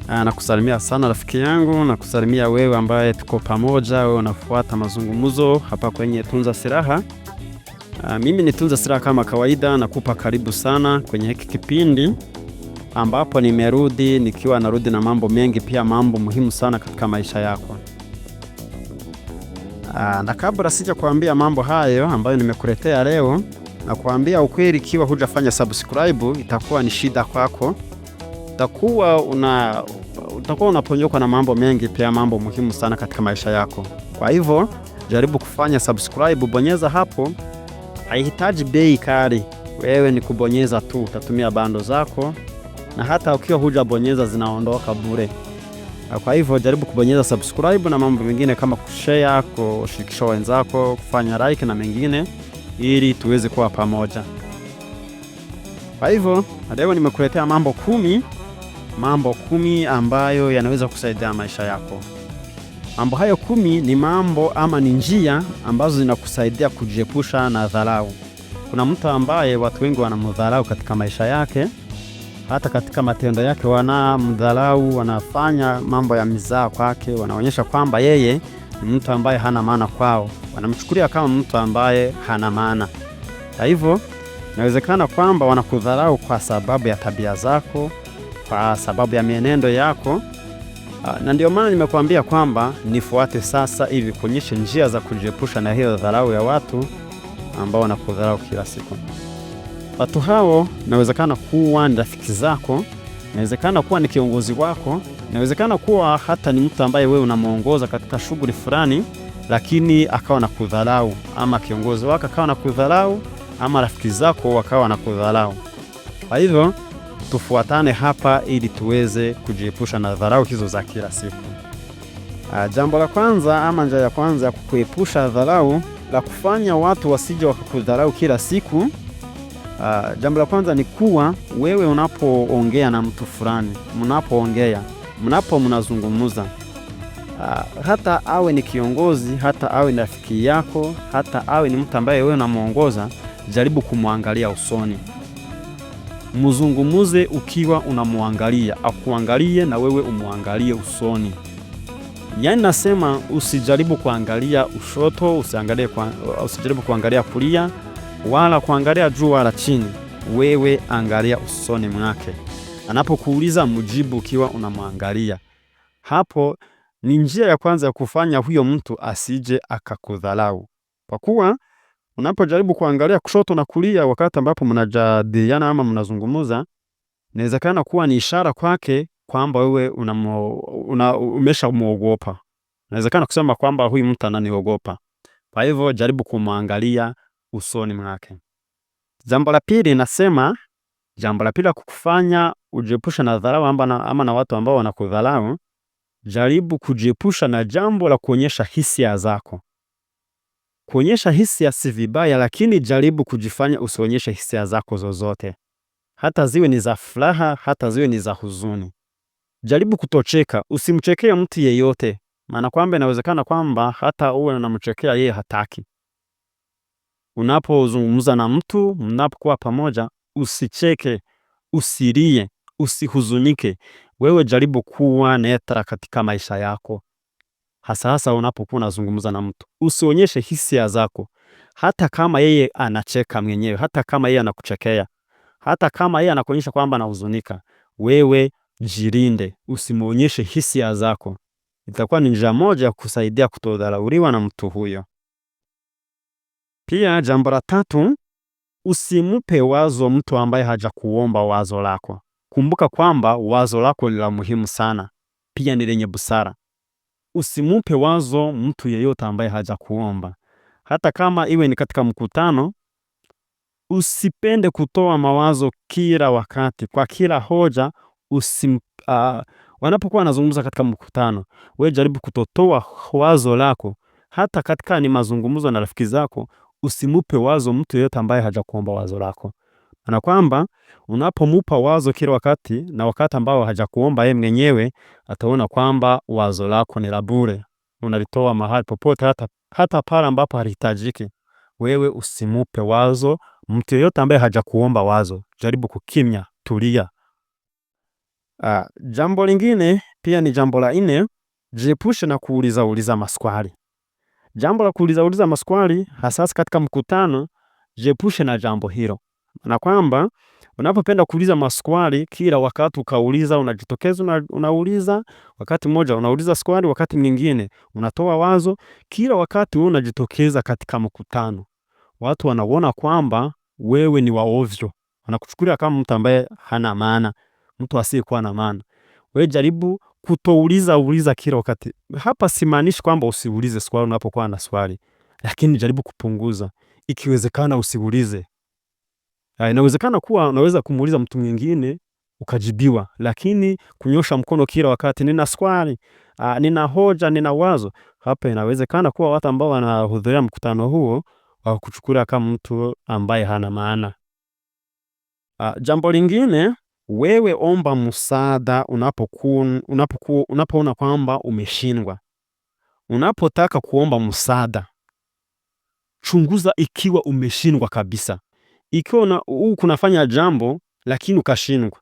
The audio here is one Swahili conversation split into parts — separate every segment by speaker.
Speaker 1: Nakusalimia sana rafiki yangu, nakusalimia wewe ambaye tuko pamoja, wewe unafuata mazungumzo hapa kwenye Tunza Silaha. Mimi ni Tunza Silaha kama kawaida, nakupa karibu sana kwenye hiki kipindi ambapo nimerudi nikiwa narudi na mambo mengi, pia mambo muhimu sana katika maisha yako. Na kabla sija kuambia mambo hayo ambayo nimekuletea leo, na kuambia ukweli, ikiwa hujafanya subscribe itakuwa ni shida kwako. Utakuwa unaponyoka na mambo mengi, pia mambo muhimu sana katika maisha yako. Kwa hivyo jaribu kufanya subscribe, bonyeza hapo. Haihitaji bei kali, wewe ni kubonyeza tu, utatumia bando zako, na hata ukiwa hujabonyeza zinaondoka bure. Kwa hivyo jaribu kubonyeza subscribe na mambo mengine kama kushare, kushirikisha wenzako, kufanya like na mengine, ili tuweze kuwa pamoja. Kwa hivyo leo nimekuletea mambo 10 ambayo yanaweza kusaidia maisha yako. Mambo hayo 10 ni mambo ama ni njia ambazo zinakusaidia kujiepusha na dharau. Kuna mtu ambaye watu wengi wanamdharau katika maisha yake, hata katika matendo yake wanamdharau, wanafanya mambo ya mizaa kwake, wanaonyesha kwamba yeye ni mtu ambaye hana maana kwao. Wanamchukulia kama mtu ambaye hana maana. Kwa hivyo inawezekana kwamba wanakudharau kwa sababu ya tabia zako, kwa sababu ya mienendo yako. Na ndio maana nimekuambia kwamba nifuate sasa ili kuonyesha njia za kujiepusha na hiyo dharau ya watu ambao wanakudharau kila siku. Watu hao inawezekana kuwa ni rafiki zako, inawezekana kuwa ni kiongozi wako, inawezekana kuwa hata ni mtu ambaye wewe unamuongoza katika shughuli fulani, lakini akawa nakudharau, ama kiongozi wako akawa nakudharau, ama rafiki zako wakawa nakudharau. Kwa hivyo tufuatane hapa ili tuweze kujiepusha na dharau hizo za kila siku. Jambo la kwanza ama njia ya kwanza ya kuepusha dharau, la kufanya watu wasije wakakudharau kila siku. Jambo la kwanza ni kuwa wewe unapoongea na mtu fulani, mnazungumza, hata awe ni kiongozi, hata awe ni rafiki yako, hata awe ni mtu ambaye wewe unamuongoza, jaribu kumwangalia usoni. Mzungumuze ukiwa unamuangalia, akuangalie na wewe umuangalie usoni. Yaani nasema usijaribu kuangalia ushoto, usijaribu kuangalia kulia, wala kuangalia juu wala chini. Wewe angalia usoni mwake. Anapokuuliza mjibu ukiwa unamuangalia. Hapo ni njia ya kwanza ya kufanya huyo mtu asije akakudharau. Kwa kuwa unapojaribu kuangalia kushoto na kulia wakati ambapo mnajadiliana ama mnazungumza, inawezekana kuwa ni ishara kwake kwamba wewe umeshamuogopa. Inawezekana kusema kwamba huyu mtu ananiogopa. Kwa hivyo jaribu kumwangalia usoni mwake. Jambo la pili la kukufanya ujiepushe na dharau ama na watu ambao wanakudharau, jaribu kujiepusha na jambo la kuonyesha hisia zako. Kuonyesha hisia si vibaya, lakini jaribu kujifanya usionyeshe hisia zako zozote. Hata ziwe ni za furaha, hata ziwe ni za huzuni. Jaribu kutocheka, usimchekee mtu yeyote. Maana kwamba inawezekana kwamba hata uwe unamchekea yeye hataki. Unapozungumza na mtu, mnapokuwa pamoja, usicheke, usilie, usihuzunike. Wewe jaribu kuwa netra katika maisha yako. Hasa unapokuwa unazungumza na mtu, usionyeshe hisia zako. Hata kama yeye anacheka mwenyewe, hata kama yeye anakuchekea, hata kama yeye anakuonyesha kwamba anahuzunika, wewe jirinde, usimuonyeshe hisia zako. Itakuwa ni njia moja ya kusaidia kutodharauliwa na mtu huyo. Pia jambo la 3, usimupe wazo mtu ambaye hajakuomba wazo lako. Kumbuka kwamba wazo lako ni la muhimu sana, pia ni lenye busara. Usimupe wazo mtu yeyote ambaye hajakuomba. Hata kama iwe ni katika mkutano, usipende kutoa mawazo kila wakati, kwa kila hoja. Wanapokuwa wanazungumza katika mkutano, wewe jaribu kutotoa wazo lako. Hata katika ni mazungumzo na rafiki zako, usimupe wazo mtu yeyote ambaye hajakuomba wazo lako. Na kwamba unapomupa wazo kila wakati, na wakati ambao hajakuomba yeye mwenyewe, ataona kwamba wazo lako ni la bure. Unalitoa mahali popote, hata pale ambapo halihitajiki. Wewe usimupe wazo mtu yeyote ambaye hajakuomba wazo. Jaribu kukimya, tulia. Jambo lingine pia ni jambo la 4, jiepushe na kuuliza maswali. Jambo la kuuliza maswali hasa katika mkutano, jiepushe na jambo hilo. Na kwamba unapopenda kuuliza maswali kila wakati ukauliza, unajitokeza unauliza, wakati mmoja unauliza swali, wakati mwingine unatoa wazo, kila wakati wewe unajitokeza katika mkutano, watu wanaona kwamba wewe ni wa ovyo, wanakuchukulia kama mtu ambaye hana maana, mtu asiyekuwa na maana. Wewe jaribu kutouliza kila wakati. Hapa simaanishi kwamba usiulize swali unapokuwa na swali, lakini jaribu kupunguza. Ikiwezekana usiulize. Inawezekana kuwa unaweza kumuuliza mtu mwingine ukajibiwa, lakini kunyosha mkono kila wakati, nina swali, nina hoja, nina wazo, hapa inawezekana kuwa watu ambao wanahudhuria mkutano huo wakuchukulia kama mtu ambaye hana maana. Jambo lingine, wewe omba msaada unapoona kwamba umeshindwa. Unapotaka kuomba msaada, chunguza ikiwa umeshindwa kabisa. Ikiwa kunafanya jambo lakini ukashindwa,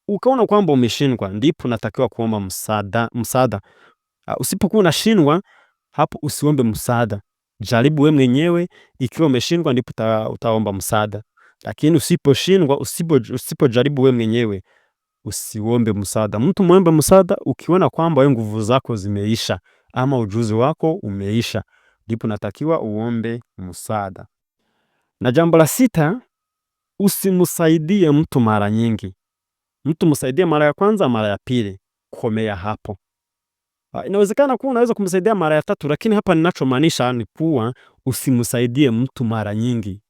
Speaker 1: ukaona kwamba umeshindwa, ndipo unatakiwa kuomba msaada. Usipokuwa unashindwa, hapo usiombe msaada. Jaribu wewe mwenyewe, ikiwa umeshindwa ndipo utaomba msaada. Lakini usipojaribu wewe mwenyewe, usiombe msaada. Mtu muombe msaada ukiona kwamba wewe nguvu zako zimeisha ama ujuzi wako umeisha, ndipo natakiwa uombe msaada. Na jambo la 6, usimsaidie mtu mara nyingi. Mtu msaidie mara ya kwanza, mara ya pili, komea hapo. Inawezekana kuwa unaweza kumsaidia mara ya 3, lakini hapa ninachomaanisha ni kuwa usimsaidie mtu mara nyingi.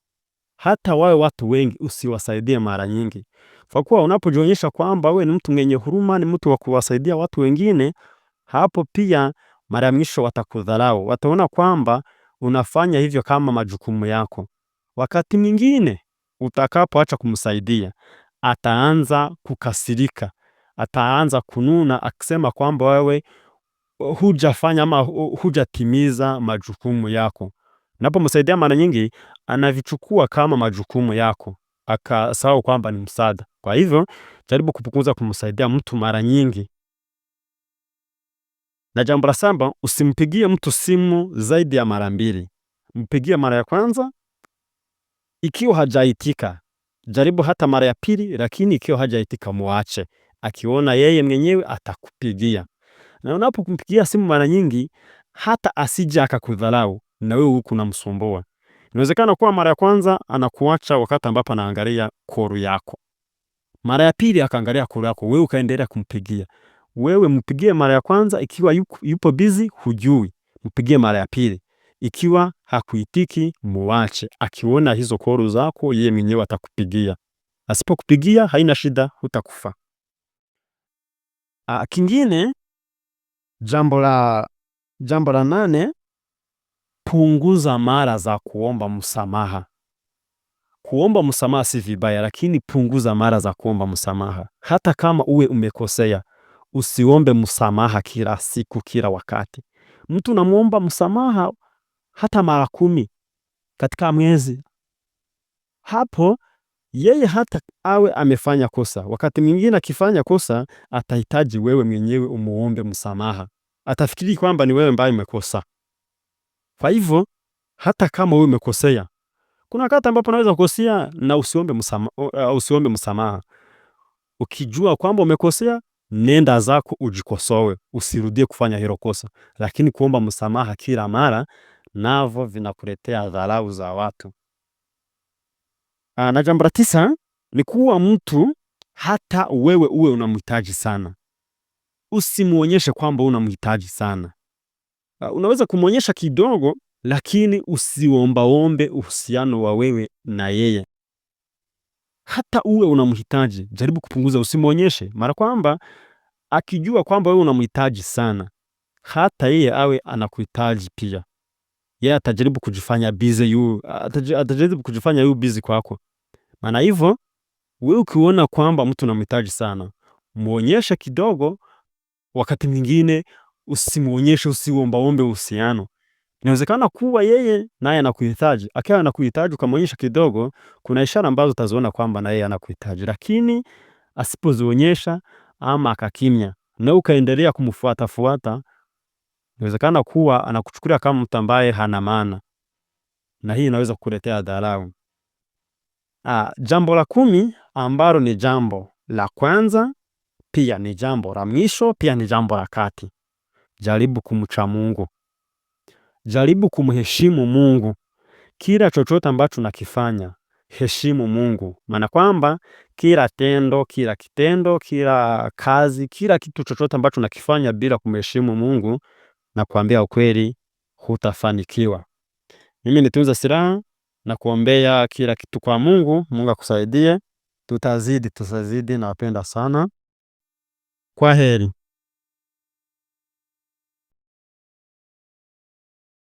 Speaker 1: Hata wawe watu wengi, usiwasaidie mara nyingi. Kwa kuwa unapojionyesha kwamba wewe ni mtu mwenye huruma, ni mtu wa kuwasaidia watu wengine, hapo pia mara ya mwisho watakudharau. Wataona kwamba unafanya hivyo kama majukumu yako. Wakati mwingine utakapoacha kumsaidia, ataanza kukasirika, ataanza kununa akisema kwamba wewe hujafanya ama hujatimiza majukumu yako. Unapomsaidia mara nyingi, anavichukua kama majukumu yako, akasahau kwamba ni msaada. Kwa hivyo jaribu kupunguza kumsaidia mtu mara nyingi. Na jambo la 7, usimpigie mtu simu zaidi ya mara 2. Mpigie mara ya kwanza, ikiwa hajaitika jaribu hata mara ya pili, lakini ikiwa hajaitika muache. Akiona yeye mwenyewe atakupigia. Na unapompigia simu mara nyingi, hata asije akakudharau na wewe huku unamsumbua. Inawezekana kuwa mara ya kwanza anakuacha wakati ambapo anaangalia call yako. Mara ya pili akaangalia call yako, wewe ukaendelea kumpigia. Wewe mpigie mara ya kwanza, ikiwa yupo busy hujui, mpigie mara ya pili. Ikiwa hakuitiki muache. Akiona hizo call zako, yeye mwenyewe atakupigia. Asipokupigia haina shida, hutakufa. Kingine, jambo la 8, punguza mara za kuomba msamaha. Kuomba msamaha si vibaya, lakini punguza mara za kuomba msamaha. Hata kama uwe umekosea, usiombe msamaha kila siku, kila wakati. Mtu unamuomba msamaha hata mara 10 katika mwezi. Hapo yeye hata awe amefanya kosa, wakati mwingine akifanya kosa atahitaji wewe mwenyewe umuombe msamaha. Atafikiri kwamba ni wewe ambaye umekosa. Kwa hivyo hata kama wewe umekosea, kuna wakati ambapo unaweza kukosea na usiombe msamaha. Ukijua kwamba umekosea, nenda zako ujikosoe, usirudie kufanya hilo kosa. Lakini kuomba msamaha kila mara navyo vinakuletea dharau za watu. Na jambo la 9 ni kuwa mtu hata wewe uwe unamhitaji sana, usimuonyeshe kwamba unamhitaji sana. Unaweza kumuonyesha kidogo, lakini usiombaombe uhusiano wa wewe na yeye. Hata uwe unamhitaji, jaribu kupunguza, usimuonyeshe. Mara kwamba akijua kwamba wewe unamhitaji sana, hata yeye awe anakuhitaji pia, yeye atajaribu kujifanya busy, atajaribu kujifanya busy kwako. Maana hivyo wewe ukiona kwamba mtu unamhitaji sana, muonyeshe kidogo. Wakati mwingine usimuonyeshe, usiombaombe uhusiano. Inawezekana kuwa yeye naye anakuhitaji. Akiwa anakuhitaji ukamwonyesha kidogo, kuna ishara ambazo utaziona kwamba na yeye anakuhitaji. Lakini asipozionyesha, ama akakimya na ukaendelea kumfuatafuata, inawezekana kuwa anakuchukulia kama mtu ambaye hana maana, na hii inaweza kukuletea dharau. Jambo la 10 ambalo ni jambo la kwanza, pia ni jambo la mwisho, pia ni jambo la kati. Jaribu kumcha Mungu. Jaribu kumheshimu Mungu. Kila chochote ambacho nakifanya, heshimu Mungu. Maana kwamba kila tendo, kila kitendo, kila kazi, kila kitu chochote ambacho nakifanya bila kumheshimu Mungu, na kuambia ukweli, hutafanikiwa. Mimi ni Tunza Silaha na kuombea kila kitu kwa Mungu. Mungu akusaidie. Tutazidi. Nawapenda sana. Kwaheri.